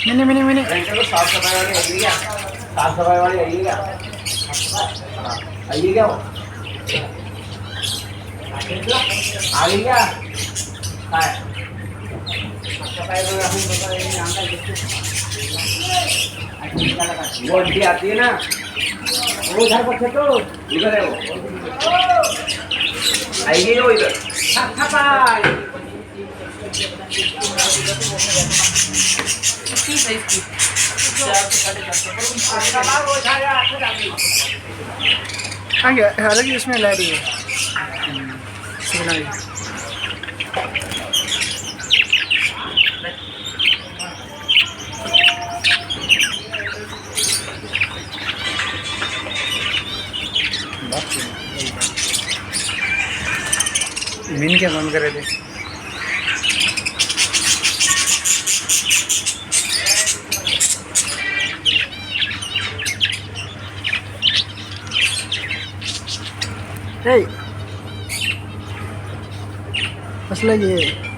Mini mini mini चलो साफ सफाई वाली आइएगा, साफ सफाई वाली आइएगा, आइएगा वो आ गई क्या? काय सफाई में हम बता रहे हैं आंटा किसको वो आंटी आती है ना वो घर पर तो इधर है वो आइए वो इधर सफाई ठीक है इसकी आगे अलग इसमें ला रही है सिग्नल मीन क्या बंद कर रहे थे कसलं घे